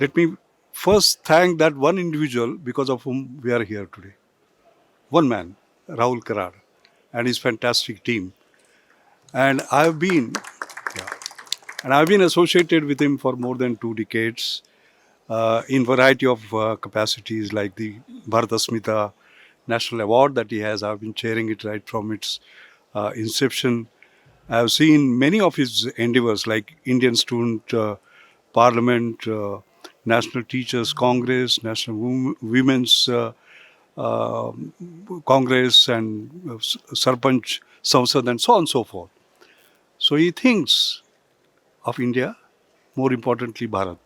Let me first thank that one individual because of whom we are here today. One man, Rahul Karar, and his fantastic team. And yeah, I've been associated with him for more than 2 decades in variety of capacities like the Bharat Asmita National Award that he has. I've been chairing it right from its inception. I've seen many of his endeavors like Indian Student Parliament, National Teachers Congress, National Women's uh, Congress, and Sarpanch Samsad, and so on and so forth. So he thinks of India, more importantly, Bharat,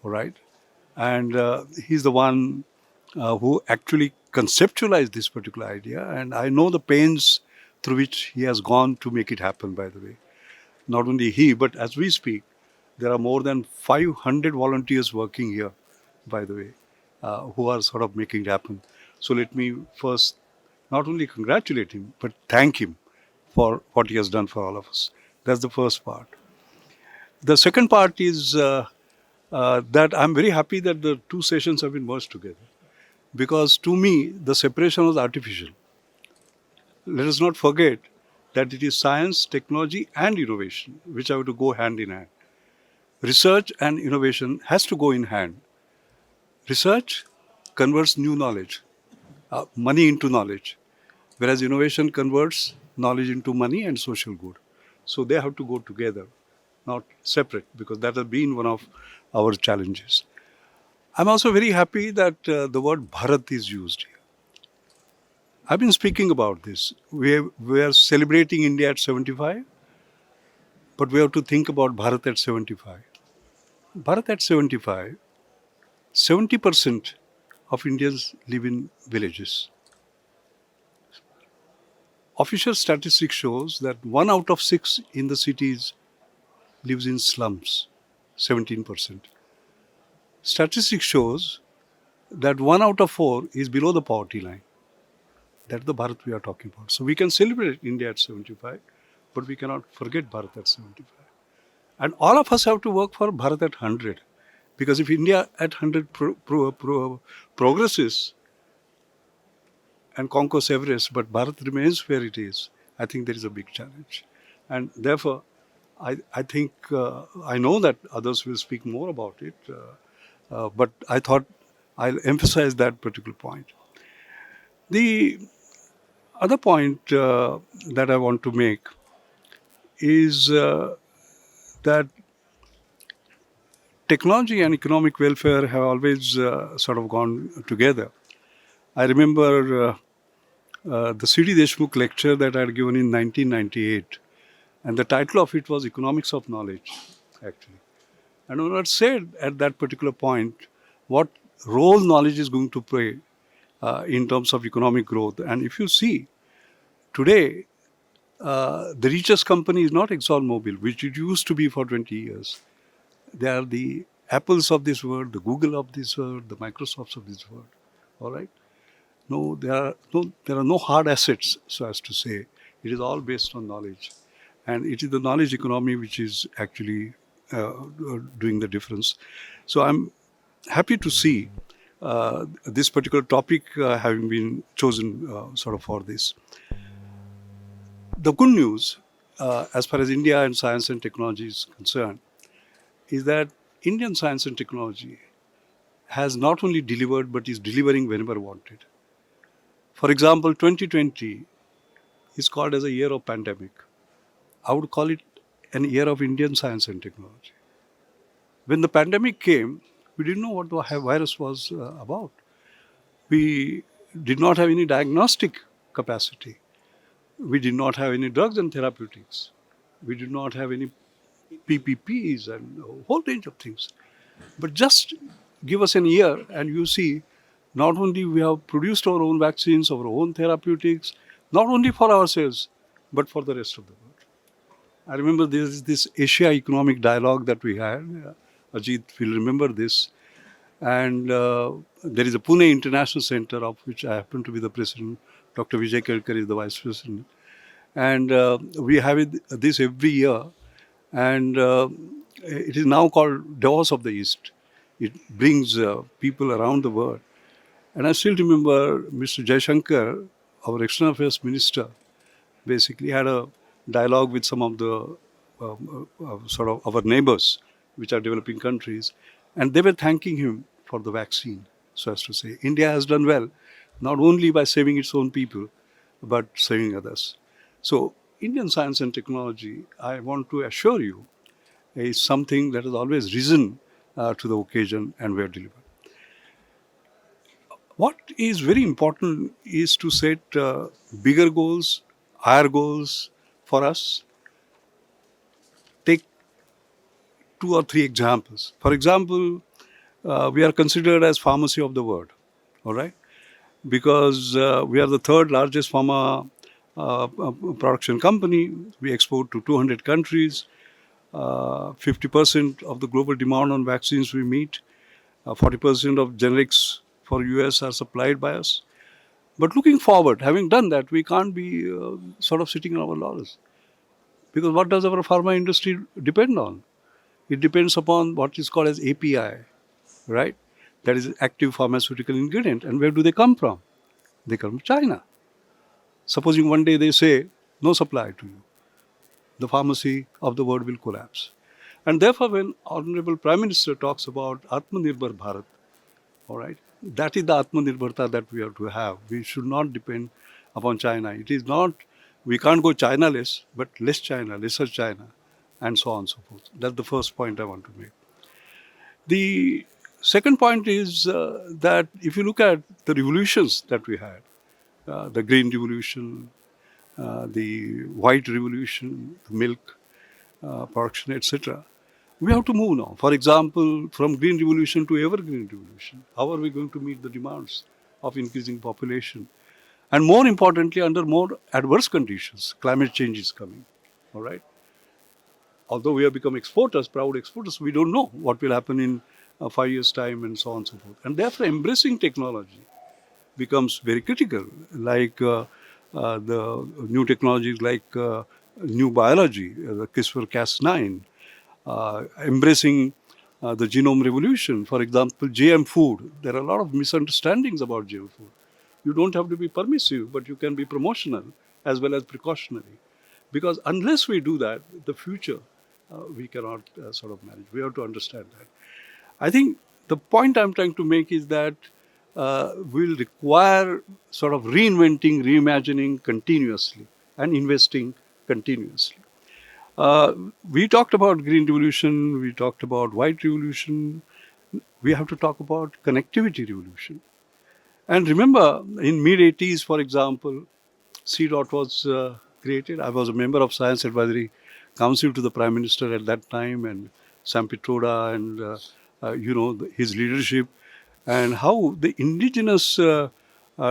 all right? And he's the one who actually conceptualized this particular idea. And I know the pains through which he has gone to make it happen, by the way. Not only he, but as we speak, there are more than 500 volunteers working here, by the way, who are sort of making it happen. So let me first not only congratulate him, but thank him for what he has done for all of us. That's the first part. The second part is that I'm very happy that the two sessions have been merged together because to me, the separation was artificial. Let us not forget that it is science, technology, and innovation which have to go hand in hand. Research and innovation has to go in hand. Research converts new knowledge, money into knowledge, whereas innovation converts knowledge into money and social good. So they have to go together, not separate, because that has been one of our challenges. I'm also very happy that the word Bharat is used here. I've been speaking about this. We are celebrating India at 75, but we have to think about Bharat at 75. Bharat at 75, 70% of Indians live in villages. Official statistics shows that 1 out of 6 in the cities lives in slums, 17%. Statistics shows that 1 out of 4 is below the poverty line. That's the Bharat we are talking about. So we can celebrate India at 75, but we cannot forget Bharat at 75. And all of us have to work for Bharat at 100. Because if India at 100 progresses and conquers Everest, but Bharat remains where it is, I think there is a big challenge. And therefore, I think, I know that others will speak more about it, but I thought I'll emphasize that particular point. The other point that I want to make is that technology and economic welfare have always sort of gone together. I remember the C.D. Deshmukh lecture that I had given in 1998, and the title of it was Economics of Knowledge, actually. And when I said at that particular point what role knowledge is going to play in terms of economic growth. And if you see, today, the richest company is not ExxonMobil, which it used to be for 20 years. They are the Apples of this world, the Google of this world, the Microsofts of this world. All right? No, there are no hard assets, so as to say. It is all based on knowledge. And it is the knowledge economy which is actually doing the difference. So I'm happy to see this particular topic having been chosen sort of for this. The good news, as far as India and science and technology is concerned, is that Indian science and technology has not only delivered but is delivering whenever wanted. For example, 2020 is called as a year of pandemic. I would call it an year of Indian science and technology. When the pandemic came, we didn't know what the virus was about. We did not have any diagnostic capacity. We did not have any drugs and therapeutics. We did not have any PPPs and a whole range of things. But just give us a year and you see, not only we have produced our own vaccines, our own therapeutics, not only for ourselves, but for the rest of the world. I remember this Asia Economic Dialogue that we had. Ajit will remember this. And there is a Pune International Center, of which I happen to be the president. Dr. Vijay Kelkar is the vice president. And we have this every year. And it is now called Davos of the East. It brings people around the world. And I still remember Mr. Jaishankar, our external affairs minister, basically had a dialogue with some of the sort of our neighbors, which are developing countries, and they were thanking him for the vaccine. So as to say, India has done well, not only by saving its own people, but saving others. So Indian science and technology, I want to assure you, is something that has always risen to the occasion and we have delivered. What is very important is to set bigger goals, higher goals for us. Take two or three examples. For example, we are considered as pharmacy of the world, all right? Because we are the third largest pharma production company. We export to 200 countries. 50% of the global demand on vaccines we meet. 40% of generics for US are supplied by us. But looking forward, having done that, we can't be sort of sitting on our laurels. Because what does our pharma industry depend on? It depends upon what is called as API, right? That is active pharmaceutical ingredient. And where do they come from? They come from China. Supposing one day they say, no supply to you, the pharmacy of the world will collapse. And therefore, when Honorable Prime Minister talks about Atmanirbhar Bharat, all right, that is the Atmanirbharta that we have to have. We should not depend upon China. It is not, we can't go China-less, but less China, lesser China, and so on and so forth. That's the first point I want to make. The second point is that if you look at the revolutions that we had, the green revolution, the white revolution, the milk production, etc., we have to move now. For example, from green revolution to evergreen revolution. How are we going to meet the demands of increasing population? And more importantly, under more adverse conditions, climate change is coming. All right. Although we have become exporters, proud exporters, we don't know what will happen in 5 years' time and so on and so forth. And therefore, embracing technology becomes very critical, like the new technologies like new biology, the CRISPR-Cas9, embracing the genome revolution. For example, GM food. There are a lot of misunderstandings about GM food. You don't have to be permissive, but you can be promotional as well as precautionary. Because unless we do that, the future we cannot sort of manage. We have to understand that. I think the point I'm trying to make is that will require sort of reinventing, reimagining continuously and investing continuously. We talked about green revolution, we talked about white revolution. We have to talk about connectivity revolution. And remember, in mid-80s, for example, C-DOT was created. I was a member of Science Advisory Council to the Prime Minister at that time, and Sam Pitroda and his leadership, and how the indigenous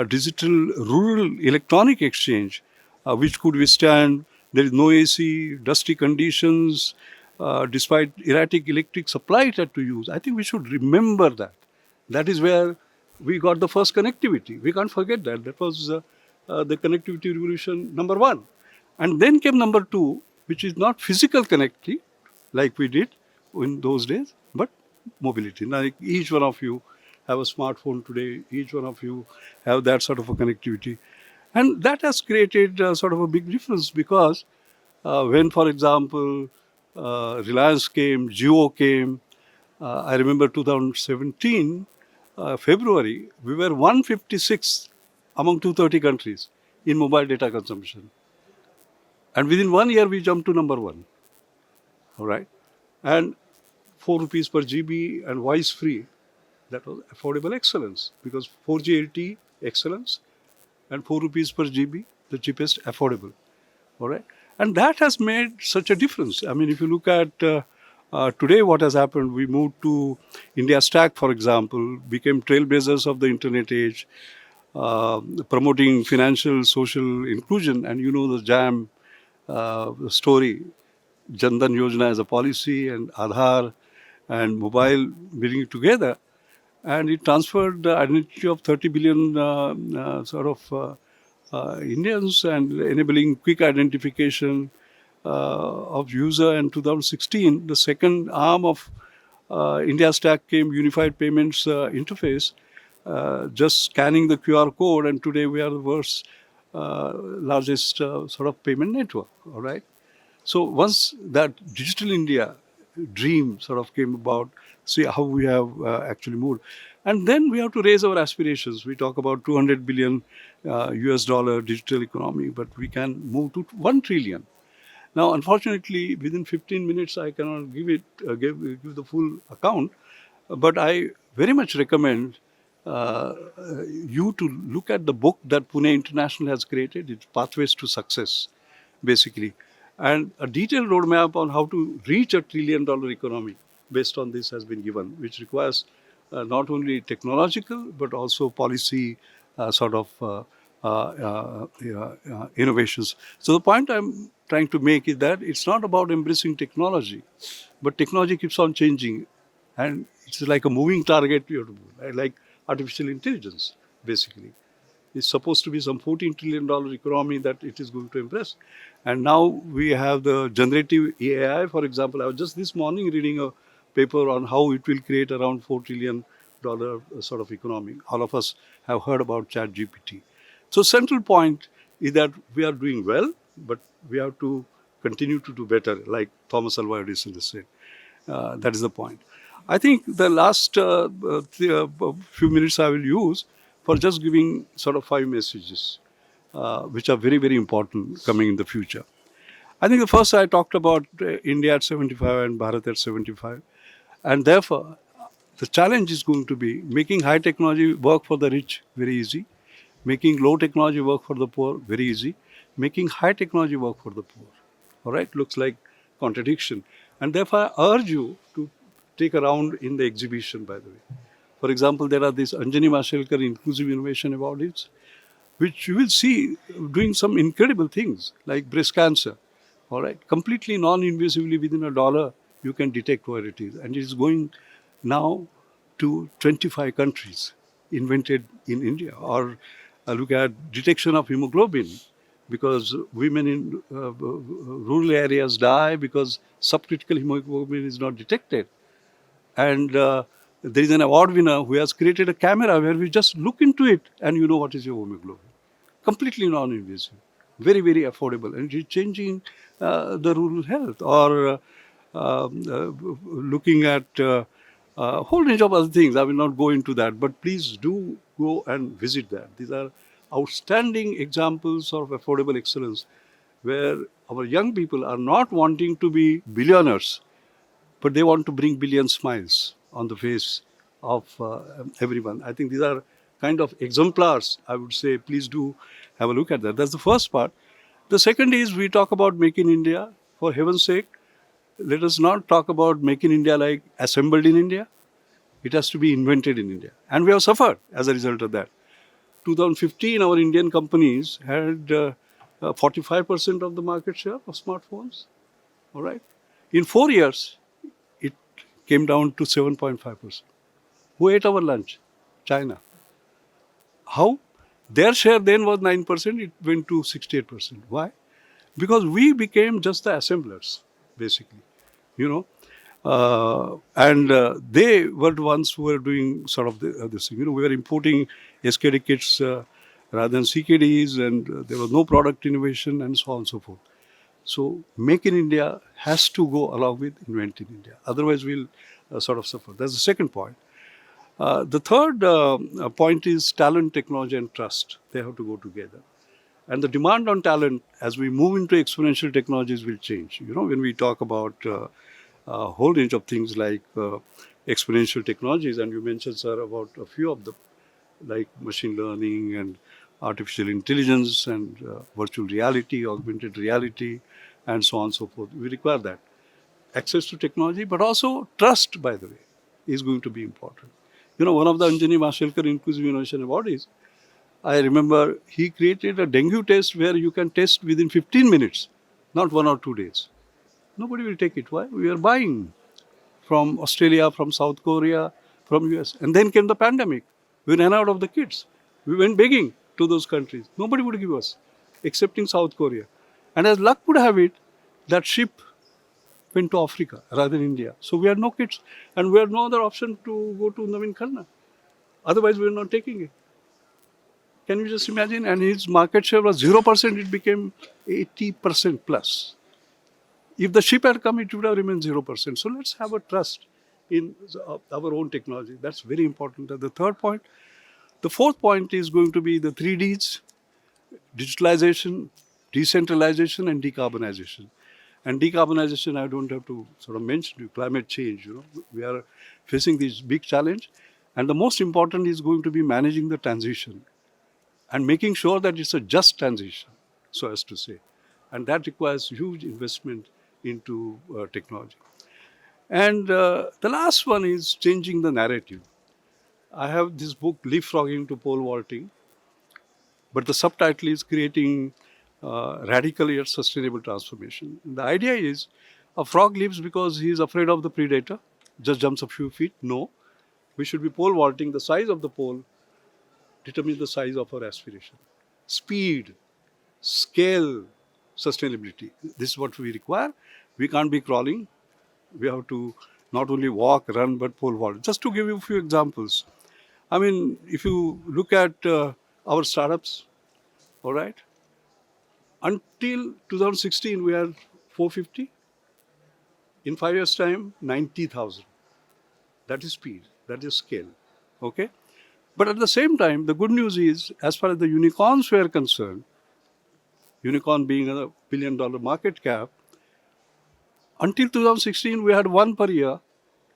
digital rural electronic exchange, which could withstand, there is no AC, dusty conditions, despite erratic electric supply it had to use. I think we should remember that. That is where we got the first connectivity. We can't forget that. That was the connectivity revolution number one. And then came number two, which is not physical connectivity like we did in those days, but mobility. Like each one of you have a smartphone today, each one of you have that sort of a connectivity. And that has created sort of a big difference because when, for example, Reliance came, Jio came, I remember 2017, February, we were 156th among 230 countries in mobile data consumption. And within 1 year, we jumped to number one. All right. And 4 rupees per GB and voice free. That was affordable excellence because 4G LTE excellence and 4 rupees per GB, the cheapest affordable. All right. And that has made such a difference. I mean, if you look at today what has happened, we moved to India Stack, for example, became trailblazers of the internet age, promoting financial, social inclusion. And you know the JAM the story, Jandan Yojana as a policy and Aadhaar and mobile bringing it together. And it transferred the identity of 30 billion Indians and enabling quick identification of user. In 2016, the second arm of India Stack came, unified payments interface, just scanning the QR code, and today we are the world's largest sort of payment network. All right. So once that digital India dream sort of came about, see how we have actually moved. And then we have to raise our aspirations. We talk about 200 billion US dollar digital economy, but we can move to 1 trillion. Now, unfortunately, within 15 minutes, I cannot give the full account, but I very much recommend uh, you to look at the book that Pune International has created. It's Pathways to Success, basically, and a detailed roadmap on how to reach $1 trillion economy based on this has been given, which requires not only technological but also policy sort of innovations. So the point I'm trying to make is that it's not about embracing technology, but technology keeps on changing, and it's like a moving target you have to move, right? Like artificial intelligence, basically. It's supposed to be some $14 trillion economy that it is going to impress. And now we have the generative AI, for example. I was just this morning reading a paper on how it will create around $4 trillion sort of economy. All of us have heard about Chat GPT. So central point is that we are doing well, but we have to continue to do better, like Thomas Alva Edison has said. That is the point. I think the last few minutes I will use for just giving sort of 5 messages, which are very, very important coming in the future. I think the first I talked about India at 75 and Bharat at 75. And therefore, the challenge is going to be making high technology work for the rich very easy, making low technology work for the poor very easy, making high technology work for the poor. All right, looks like contradiction. And therefore, I urge you to take a round in the exhibition, by the way. For example, there are these Anjani Mashelkar Inclusive Innovation Awards, which you will see doing some incredible things like breast cancer. All right, completely non-invasively within $1, you can detect where it is, and it is going now to 25 countries, invented in India. Or look at detection of hemoglobin, because women in rural areas die because subcritical hemoglobin is not detected. And there is an award winner who has created a camera where we just look into it and you know what is your hemoglobin. Completely non-invasive, very, very affordable, and it's changing the rural health. Or looking at a whole range of other things. I will not go into that, but please do go and visit that. These are outstanding examples of affordable excellence where our young people are not wanting to be billionaires, but they want to bring billion smiles on the face of everyone. I think these are kind of exemplars. I would say, please do have a look at that. That's the first part. The second is we talk about Make in India. For heaven's sake, let us not talk about Make in India like assembled in India. It has to be invented in India. And we have suffered as a result of that. 2015, our Indian companies had 45% of the market share of smartphones. All right. In 4 years, it came down to 7.5%. Who ate our lunch? China. How? Their share then was 9%, it went to 68%. Why? Because we became just the assemblers, basically. You know, and they were the ones who were doing sort of this thing. You know, we were importing SKD kits rather than CKDs, and there was no product innovation, and so on and so forth. So, Make in India has to go along with Invent in India. Otherwise, we'll sort of suffer. That's the second point. The third point is talent, technology, and trust. They have to go together. And the demand on talent as we move into exponential technologies will change. You know, when we talk about a whole range of things like exponential technologies, and you mentioned, sir, about a few of them, like machine learning and artificial intelligence and virtual reality, augmented reality, and so on and so forth. We require that. Access to technology, but also trust, by the way, is going to be important. You know, one of the Anjani Mashelkar Inclusive Innovation Awards, I remember he created a dengue test where you can test within 15 minutes, not 1 or 2 days. Nobody will take it. Why? We are buying from Australia, from South Korea, from US. And then came the pandemic. We ran out of the kits. We went begging to those countries. Nobody would give us, excepting South Korea. And as luck would have it, that ship went to Africa rather than India. So we had no kids, and we had no other option to go to Navin Khanna. Otherwise, we were not taking it. Can you just imagine? And his market share was 0%, it became 80% plus. If the ship had come, it would have remained 0%. So let's have a trust in our own technology. That's very important. And the third point, the fourth point is going to be the three Ds: digitalization, decentralization, and decarbonization. And decarbonization, I don't have to sort of mention you, climate change. We are facing this big challenge, and the most important is going to be managing the transition and making sure that it's a just transition, so as to say. And that requires huge investment into technology. And the last one is changing the narrative. I have this book, Leapfrogging to Pole Vaulting, but the subtitle is Creating Radical Yet Sustainable Transformation. And the idea is a frog leaps because he is afraid of the predator, just jumps a few feet. No, we should be pole vaulting. The size of the pole determines the size of our aspiration. Speed, scale, sustainability. This is what we require. We can't be crawling. We have to not only walk, run, but pole vault. Just to give you a few examples. I mean, if you look at our startups, all right, until 2016, we had 450. In 5 years' time, 90,000. That is speed. That is scale. Okay? But at the same time, the good news is, as far as the unicorns were concerned, unicorn being a $1 billion market cap, until 2016, we had one per year.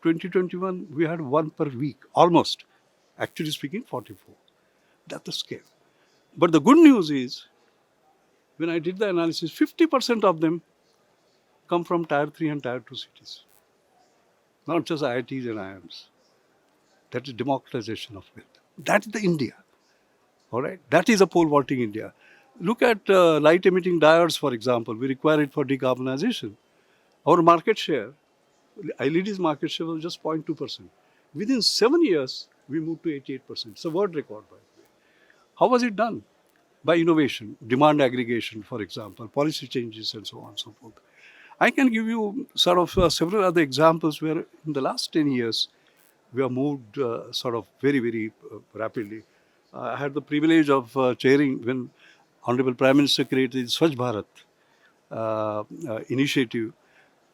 2021, we had one per week, almost. Actually speaking, 44. That's the scale. But the good news is, when I did the analysis, 50% of them come from Tier 3 and Tier 2 cities. Not just IITs and IIMs. That is democratization of wealth. That is the India. All right? That is a pole vaulting India. Look at light emitting diodes, for example. We require it for decarbonization. Our market share, ILED's market share was just 0.2%. Within 7 years, we moved to 88%. It's a world record, by the way. How was it done? By innovation, demand aggregation, for example, policy changes, and so on and so forth. I can give you sort of several other examples where in the last 10 years, we have moved sort of very, very rapidly. I had the privilege of chairing when Honorable Prime Minister created Swachh Bharat initiative.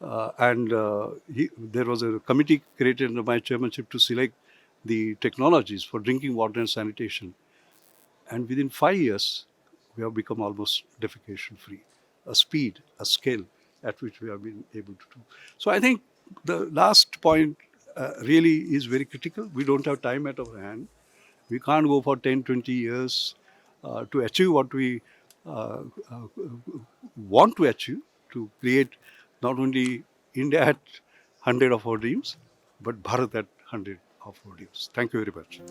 There was a committee created under my chairmanship to select the technologies for drinking water and sanitation. And within 5 years, we have become almost defecation free. A speed, a scale at which we have been able to do. So I think the last point really is very critical. We don't have time at our hand. We can't go for 10, 20 years to achieve what we want to achieve, to create not only India at 100 of our dreams, but Bharat at 100 of our dreams. Thank you very much.